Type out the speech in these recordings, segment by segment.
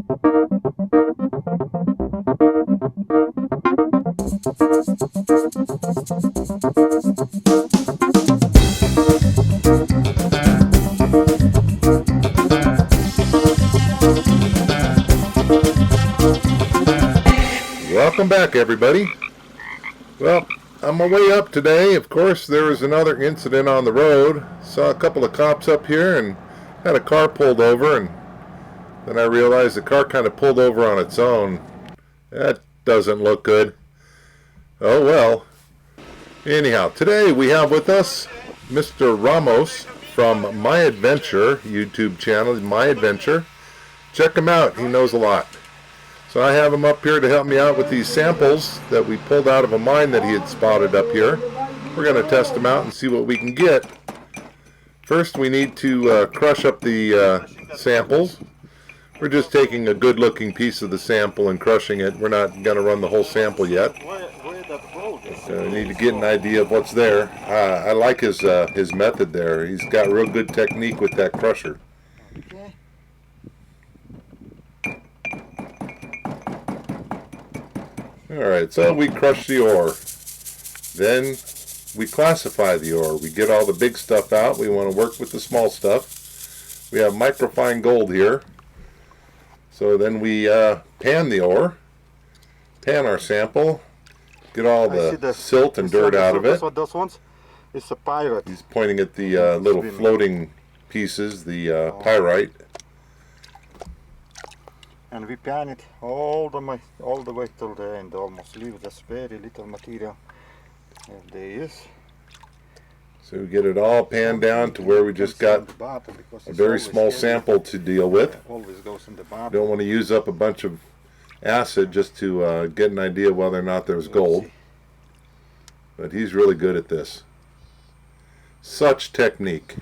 Welcome back, everybody. Well, on my way up today, of course, there was another incident on the road. Saw a couple of cops up here and had a car pulled over, and then I realized the car kind of pulled over on its own. That doesn't look good. Oh well. Anyhow, today we have with us Mr. Ramos from My Adventure YouTube channel, My Adventure. Check him out. He knows a lot. So I have him up here to help me out with these samples that we pulled out of a mine that he had spotted up here. We're going to test them out and see what we can get. First we need to crush up the samples. We're just taking a good looking piece of the sample and crushing it. We're not going to run the whole sample yet. So we need to get an idea of what's there. I like his method there. He's got real good technique with that crusher. Okay. Alright, so we crush the ore. Then we classify the ore. We get all the big stuff out. We want to work with the small stuff. We have microfine gold here. So then we pan the ore, pan our sample, get all the silt and dirt out of it. Those ones, it's a pyrite. He's pointing at the little floating pieces, the pyrite. And we pan it all the way till the end, almost leave just very little material. And there is. So we get it all panned down to where we just got a very small sample to deal with. Always goes in the bottom. Don't want to use up a bunch of acid just to get an idea whether or not there's gold. But he's really good at this. Such technique.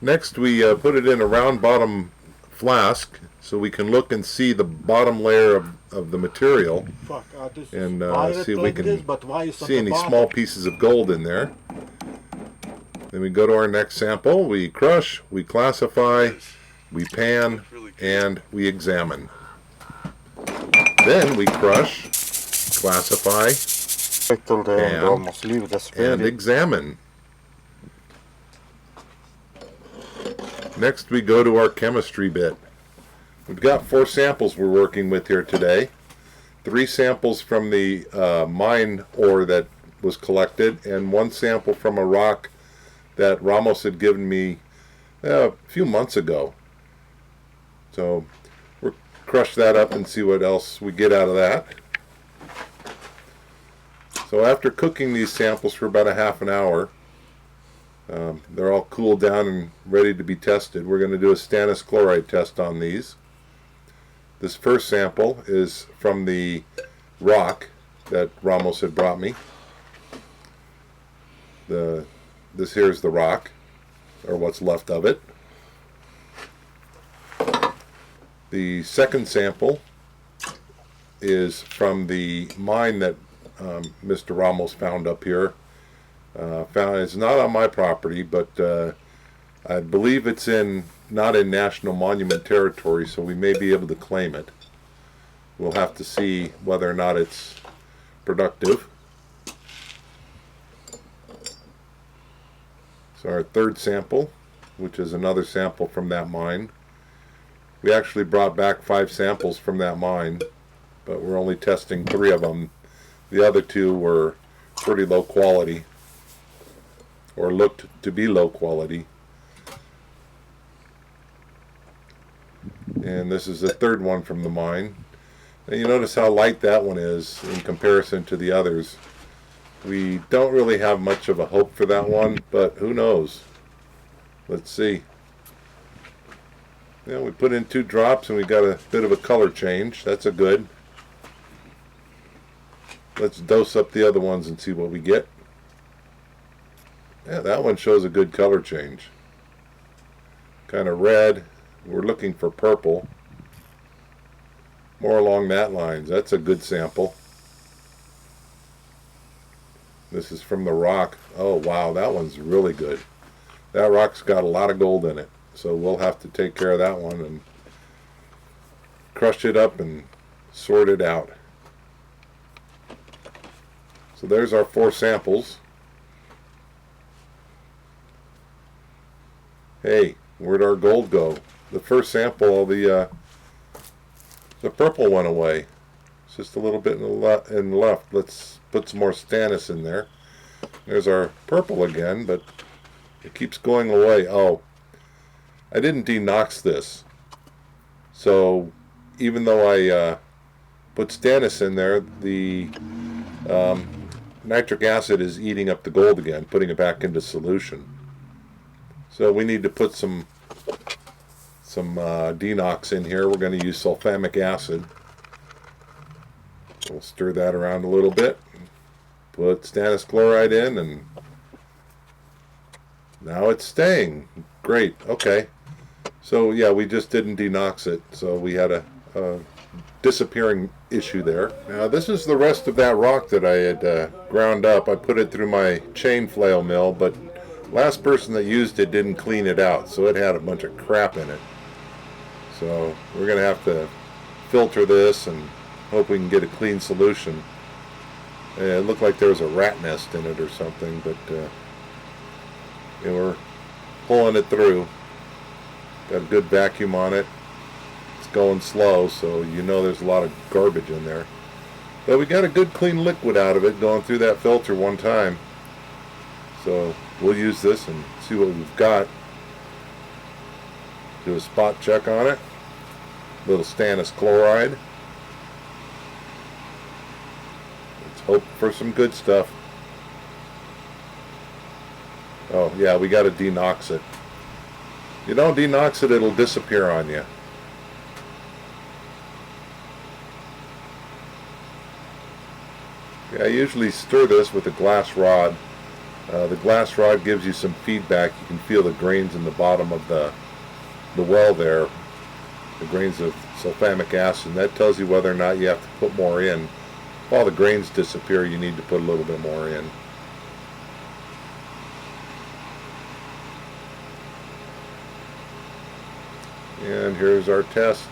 Next we put it in a round bottom flask so we can look and see the bottom layer of the material and see if we can see any small pieces of gold in there. Then we go to our next sample. We crush, we classify, we pan, and we examine. Then we crush, classify, pan, and examine. Next we go to our chemistry bit. We've got 4 samples we're working with here today. 3 samples from the mine ore that was collected, and 1 sample from a rock that Ramos had given me a few months ago. So we'll crush that up and see what else we get out of that. So after cooking these samples for about a half an hour, they're all cooled down and ready to be tested. We're going to do a stannous chloride test on these. This first sample is from the rock that Ramos had brought me. This here is the rock, or what's left of it. The second sample is from the mine that Mr. Ramos found up here. It's not on my property, but I believe it's not in National Monument territory, so we may be able to claim it. We'll have to see whether or not it's productive. So our third sample, which is another sample from that mine. We actually brought back 5 samples from that mine, but we're only testing 3 of them. The other 2 were pretty low quality, or looked to be low quality. And this is the third one from the mine. And you notice how light that one is in comparison to the others. We don't really have much of a hope for that one, but who knows? Let's see. Yeah, we put in 2 drops and we got a bit of a color change. That's a good. Let's dose up the other ones and see what we get. Yeah, that one shows a good color change. Kind of red. We're looking for purple. More along that lines. That's a good sample. This is from the rock. Oh wow, that one's really good. That rock's got a lot of gold in it. So we'll have to take care of that one and crush it up and sort it out. So there's our 4 samples. Hey, where'd our gold go? The first sample, the purple went away. It's just a little bit in the left. Let's put some more stannous in there. There's our purple again, but it keeps going away. Oh, I didn't denox this. So even though I put stannous in there, the nitric acid is eating up the gold again, putting it back into solution. So we need to put some denox in here. We're going to use sulfamic acid. We'll stir that around a little bit. Put stannous chloride in, and now it's staying. Great. Okay. So yeah, we just didn't denox it, so we had a disappearing issue there. Now this is the rest of that rock that I had ground up. I put it through my chain flail mill, but last person that used it didn't clean it out, so it had a bunch of crap in it. So we're going to have to filter this and hope we can get a clean solution. It looked like there was a rat nest in it or something, but we're pulling it through. Got a good vacuum on it. It's going slow, so you know there's a lot of garbage in there. But we got a good clean liquid out of it going through that filter one time. So we'll use this and see what we've got. Do a spot check on it. A little stannous chloride. Let's hope for some good stuff. Oh yeah, we got to denox it. If you don't denox it, it'll disappear on you. Yeah, I usually stir this with a glass rod. The glass rod gives you some feedback. You can feel the grains in the bottom of the well there, the grains of sulfamic acid. That tells you whether or not you have to put more in. If all the grains disappear, you need to put a little bit more in. And here's our test.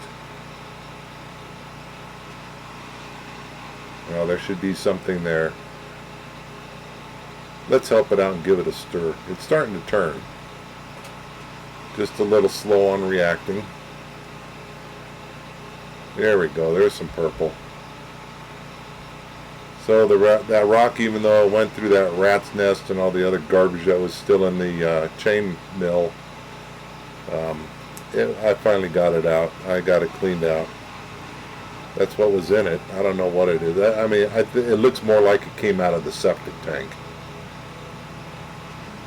Well, there should be something there. Let's help it out and give it a stir. It's starting to turn. Just a little slow on reacting. There we go. There's some purple. So that rock, even though it went through that rat's nest and all the other garbage that was still in the chain mill, I finally got it out. I got it cleaned out. That's what was in it. I don't know what it is. I mean, it looks more like it came out of the septic tank.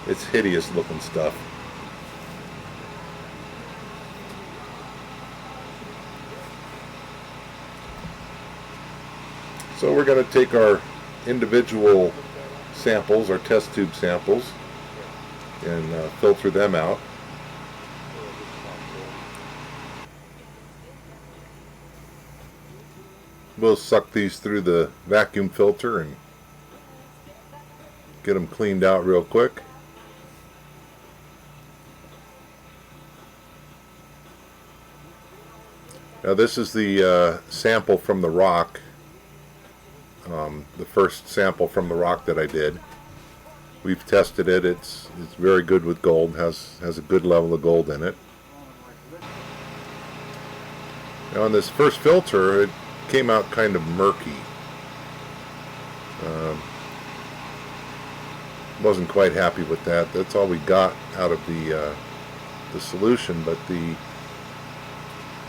It's hideous looking stuff. So we're going to take our individual samples, our test tube samples, and filter them out. We'll suck these through the vacuum filter and get them cleaned out real quick. Now this is the sample from the rock, the first sample from the rock that I did. We've tested it. It's very good with gold. Has a good level of gold in it. Now on this first filter, it came out kind of murky. Wasn't quite happy with that. That's all we got out of the solution, but the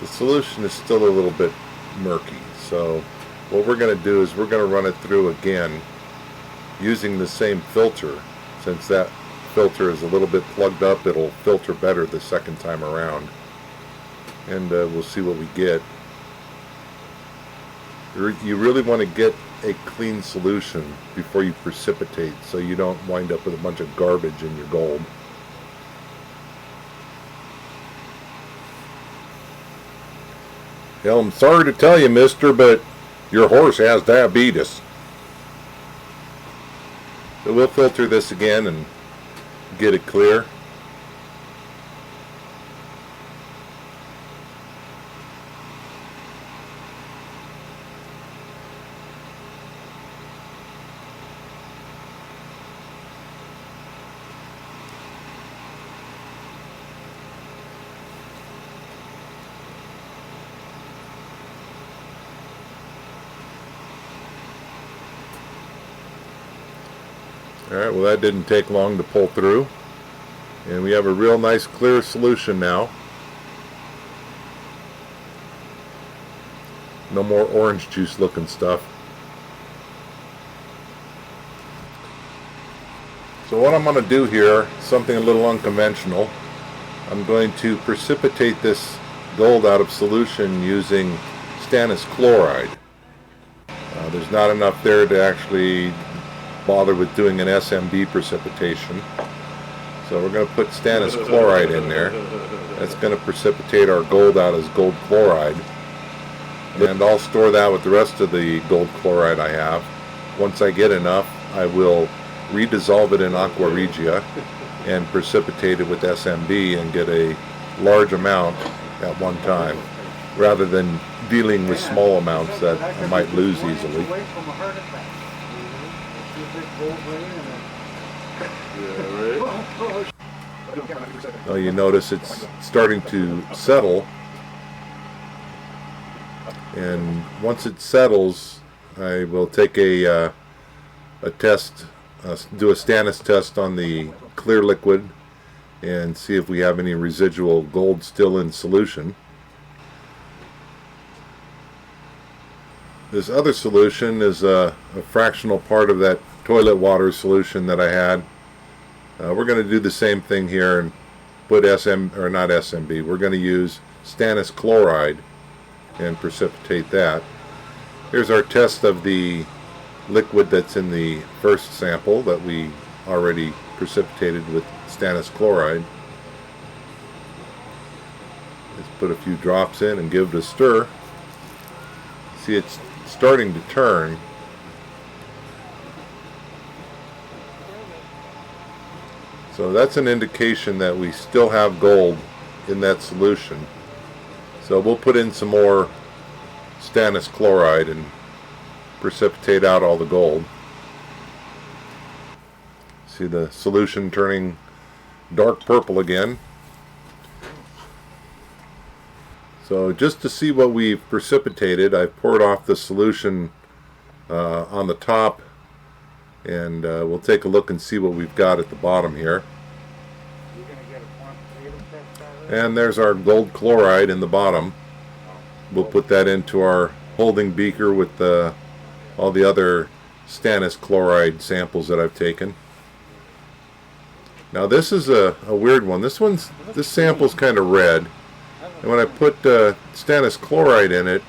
solution is still a little bit murky. So what we're going to do is we're going to run it through again using the same filter. Since that filter is a little bit plugged up, it'll filter better the second time around, and we'll see what we get. You really want to get a clean solution before you precipitate, so you don't wind up with a bunch of garbage in your gold. Hell, I'm sorry to tell you, mister, but your horse has diabetes. So we'll filter this again and get it clear. Alright, well that didn't take long to pull through. And we have a real nice clear solution now. No more orange juice looking stuff. So what I'm going to do here, something a little unconventional. I'm going to precipitate this gold out of solution using stannous chloride. There's not enough there to actually bother with doing an SMB precipitation. So we're going to put stannous chloride in there. That's going to precipitate our gold out as gold chloride. And I'll store that with the rest of the gold chloride I have. Once I get enough, I will redissolve it in aqua regia and precipitate it with SMB and get a large amount at one time, rather than dealing with small amounts that I might lose easily. Now you notice it's starting to settle, and once it settles, I will take a test, do a stannous test on the clear liquid and see if we have any residual gold still in solution. This other solution is a fractional part of that toilet water solution that I had. We're going to do the same thing here and put not SMB. We're going to use stannous chloride and precipitate that. Here's our test of the liquid that's in the first sample that we already precipitated with stannous chloride. Let's put a few drops in and give it a stir. See, it's starting to turn. So that's an indication that we still have gold in that solution. So we'll put in some more stannous chloride and precipitate out all the gold. See the solution turning dark purple again. So just to see what we've precipitated, I've poured off the solution on the top, and we'll take a look and see what we've got at the bottom here. And there's our gold chloride in the bottom. We'll put that into our holding beaker with all the other stannous chloride samples that I've taken. Now this is a weird one. This sample's kind of red, and when I put stannous chloride in it,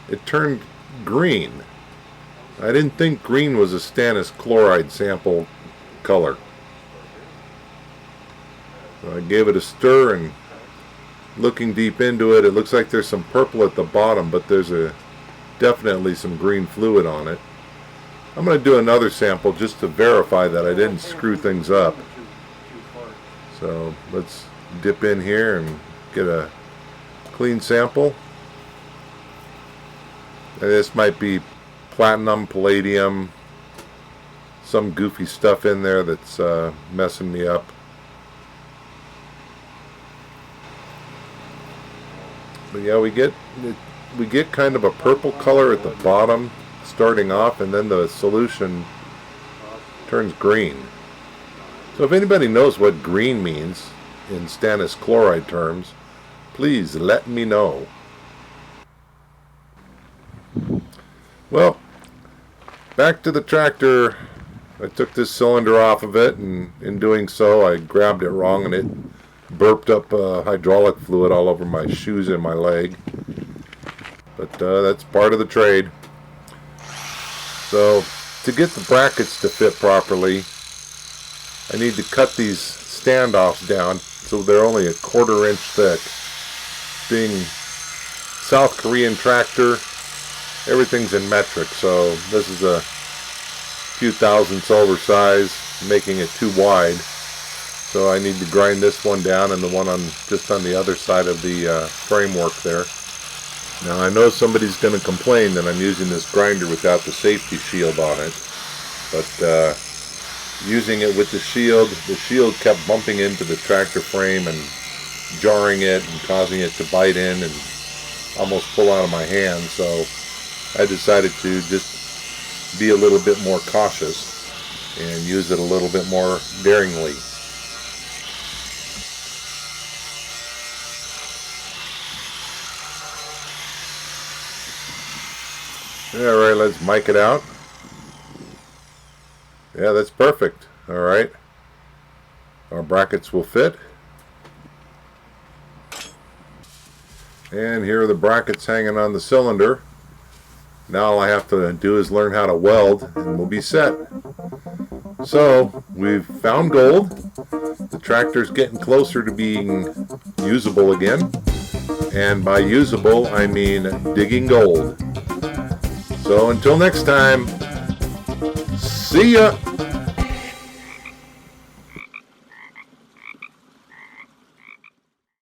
it turned green. I didn't think green was a stannous chloride sample color. So I gave it a stir, and looking deep into it, it looks like there's some purple at the bottom, but there's definitely some green fluid on it. I'm going to do another sample just to verify that I didn't screw things up. So let's dip in here and get a clean sample. And this might be platinum, palladium, some goofy stuff in there that's messing me up. But yeah, we get kind of a purple color at the bottom starting off, and then the solution turns green. So if anybody knows what green means in stannous chloride terms, please let me know. Well, back to the tractor. I took this cylinder off of it, and in doing so I grabbed it wrong and it burped up hydraulic fluid all over my shoes and my leg. But that's part of the trade. So to get the brackets to fit properly, I need to cut these standoffs down so they're only a 1/4 inch thick. Being South Korean tractor, everything's in metric, so this is a few thousandths oversized, making it too wide. So I need to grind this one down and the one just on the other side of the framework there. Now I know somebody's going to complain that I'm using this grinder without the safety shield on it, but using it with the shield kept bumping into the tractor frame and jarring it and causing it to bite in and almost pull out of my hand. So I decided to just be a little bit more cautious. and use it a little bit more daringly. Alright, let's mic it out. Yeah, that's perfect. Alright. Our brackets will fit. And here are the brackets hanging on the cylinder. Now all I have to do is learn how to weld and we'll be set. So, we've found gold. The tractor's getting closer to being usable again. And by usable, I mean digging gold. So until next time, see ya!